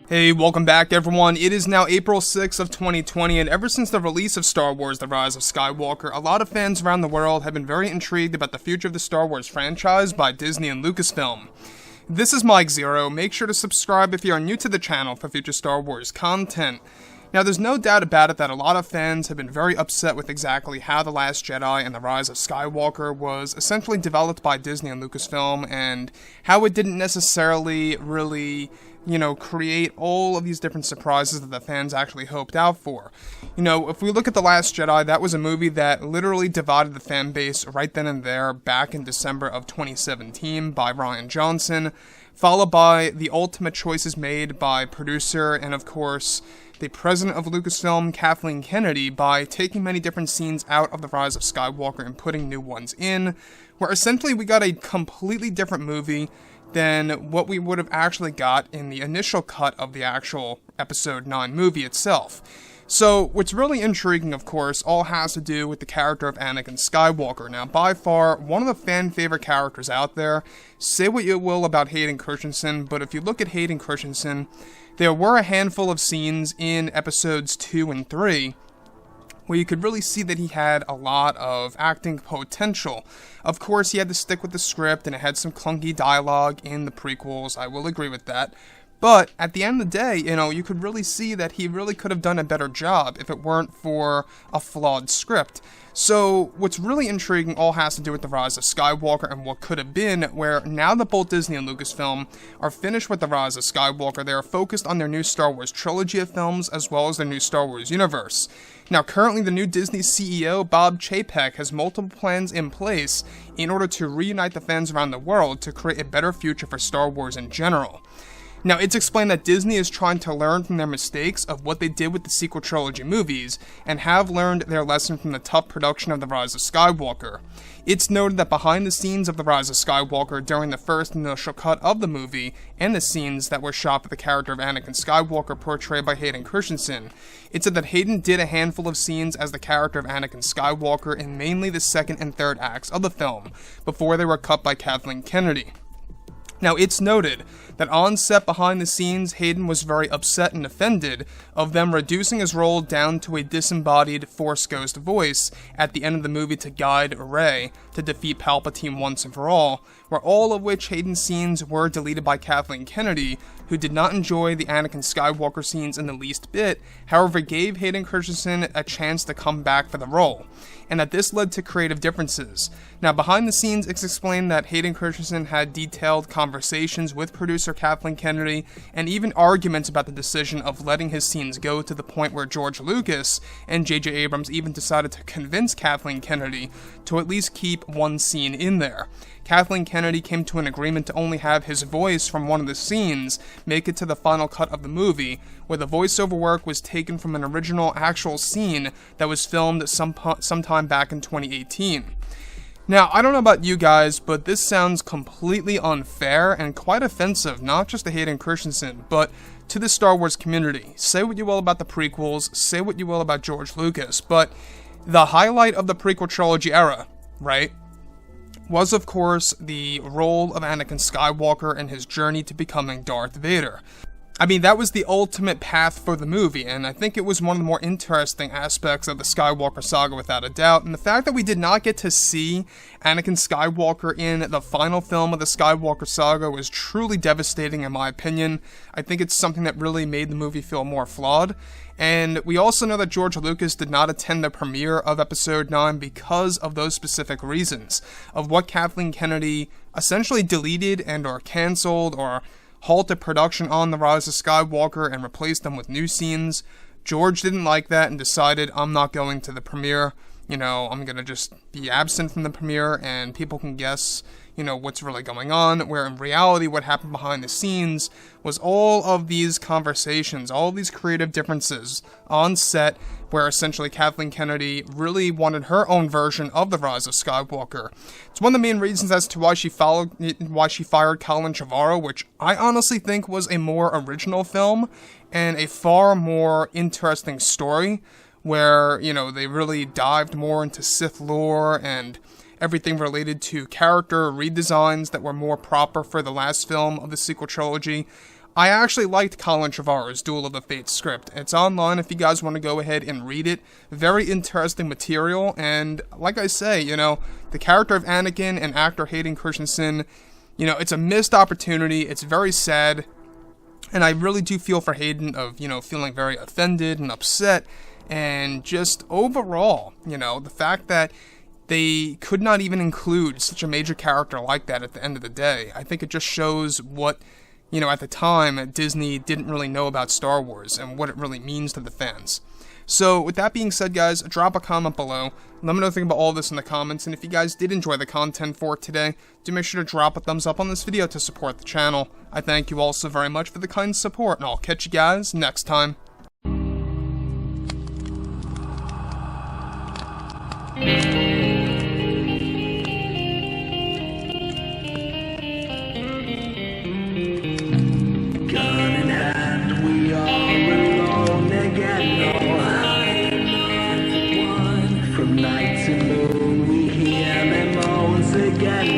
Hey, welcome back everyone. It is now April 6th of 2020, and ever since the release of Star Wars The Rise of Skywalker, a lot of fans around the world have been very intrigued about the future of the Star Wars franchise by Disney and Lucasfilm. This is Mike Zero. Make sure to subscribe if you are new to the channel for future Star Wars content. Now, there's no doubt about it that a lot of fans have been very upset with exactly how The Last Jedi and The Rise of Skywalker was essentially developed by Disney and Lucasfilm, and how it didn't necessarily really, create all of these different surprises that the fans actually hoped out for. If we look at The Last Jedi, that was a movie that literally divided the fan base right then and there back in December of 2017 by Rian Johnson, followed by the ultimate choices made by producer and, of course, the president of Lucasfilm, Kathleen Kennedy, by taking many different scenes out of The Rise of Skywalker and putting new ones in, where essentially we got a completely different movie than what we would have actually got in the initial cut of the actual Episode 9 movie itself. So, what's really intriguing, of course, all has to do with the character of Anakin Skywalker. Now, by far, one of the fan-favorite characters out there. Say what you will about Hayden Christensen, but if you look at Hayden Christensen, there were a handful of scenes in Episodes 2 and 3 where you could really see that he had a lot of acting potential. Of course, he had to stick with the script, and it had some clunky dialogue in the prequels, I will agree with that. But at the end of the day, you could really see that he really could have done a better job if it weren't for a flawed script. So, what's really intriguing all has to do with The Rise of Skywalker and what could have been, where now that both Disney and Lucasfilm are finished with The Rise of Skywalker, they are focused on their new Star Wars trilogy of films as well as their new Star Wars universe. Now, currently the new Disney CEO, Bob Chapek, has multiple plans in place in order to reunite the fans around the world to create a better future for Star Wars in general. Now, it's explained that Disney is trying to learn from their mistakes of what they did with the sequel trilogy movies, and have learned their lesson from the tough production of The Rise of Skywalker. It's noted that behind the scenes of The Rise of Skywalker during the first initial cut of the movie, and the scenes that were shot with the character of Anakin Skywalker portrayed by Hayden Christensen, it said that Hayden did a handful of scenes as the character of Anakin Skywalker in mainly the second and third acts of the film, before they were cut by Kathleen Kennedy. Now, it's noted that on set behind the scenes, Hayden was very upset and offended of them reducing his role down to a disembodied Force Ghost voice at the end of the movie to guide Rey to defeat Palpatine once and for all, where all of which Hayden's scenes were deleted by Kathleen Kennedy, who did not enjoy the Anakin Skywalker scenes in the least bit, however gave Hayden Christensen a chance to come back for the role, and that this led to creative differences. Now, behind the scenes, it's explained that Hayden Christensen had detailed conversations with producer Kathleen Kennedy, and even arguments about the decision of letting his scenes go, to the point where George Lucas and J.J. Abrams even decided to convince Kathleen Kennedy to at least keep one scene in there. Kathleen Kennedy came to an agreement to only have his voice from one of the scenes make it to the final cut of the movie, where the voiceover work was taken from an original actual scene that was filmed sometime back in 2018. Now, I don't know about you guys, but this sounds completely unfair and quite offensive, not just to Hayden Christensen, but to the Star Wars community. Say what you will about the prequels, say what you will about George Lucas, but the highlight of the prequel trilogy era, right, was of course the role of Anakin Skywalker and his journey to becoming Darth Vader. I mean, that was the ultimate path for the movie, and I think it was one of the more interesting aspects of the Skywalker saga without a doubt, and the fact that we did not get to see Anakin Skywalker in the final film of the Skywalker saga was truly devastating in my opinion. I think it's something that really made the movie feel more flawed. And we also know that George Lucas did not attend the premiere of Episode 9 because of those specific reasons, of what Kathleen Kennedy essentially deleted and or canceled or halted production on The Rise of Skywalker and replaced them with new scenes. George didn't like that and decided, I'm not going to the premiere. I'm gonna just be absent from the premiere and people can guess, what's really going on, where in reality what happened behind the scenes was all of these conversations, all of these creative differences on set, where essentially Kathleen Kennedy really wanted her own version of The Rise of Skywalker. It's one of the main reasons as to why she fired Colin Trevorrow, which I honestly think was a more original film and a far more interesting story, where, they really dived more into Sith lore and everything related to character redesigns that were more proper for the last film of the sequel trilogy. I actually liked Colin Trevorrow's Duel of the Fates script. It's online if you guys want to go ahead and read it. Very interesting material, and like I say, you know, the character of Anakin and actor Hayden Christensen, you know, it's a missed opportunity. It's very sad, and I really do feel for Hayden of, you know, feeling very offended and upset, and just overall, you know, the fact that they could not even include such a major character like that at the end of the day. I think it just shows what, you know, at the time, Disney didn't really know about Star Wars and what it really means to the fans. So, with that being said, guys, drop a comment below. Let me know what you think about all this in the comments, and if you guys did enjoy the content for today, do make sure to drop a thumbs up on this video to support the channel. I thank you all so very much for the kind support, and I'll catch you guys next time. Night to moon, we hear them moans again.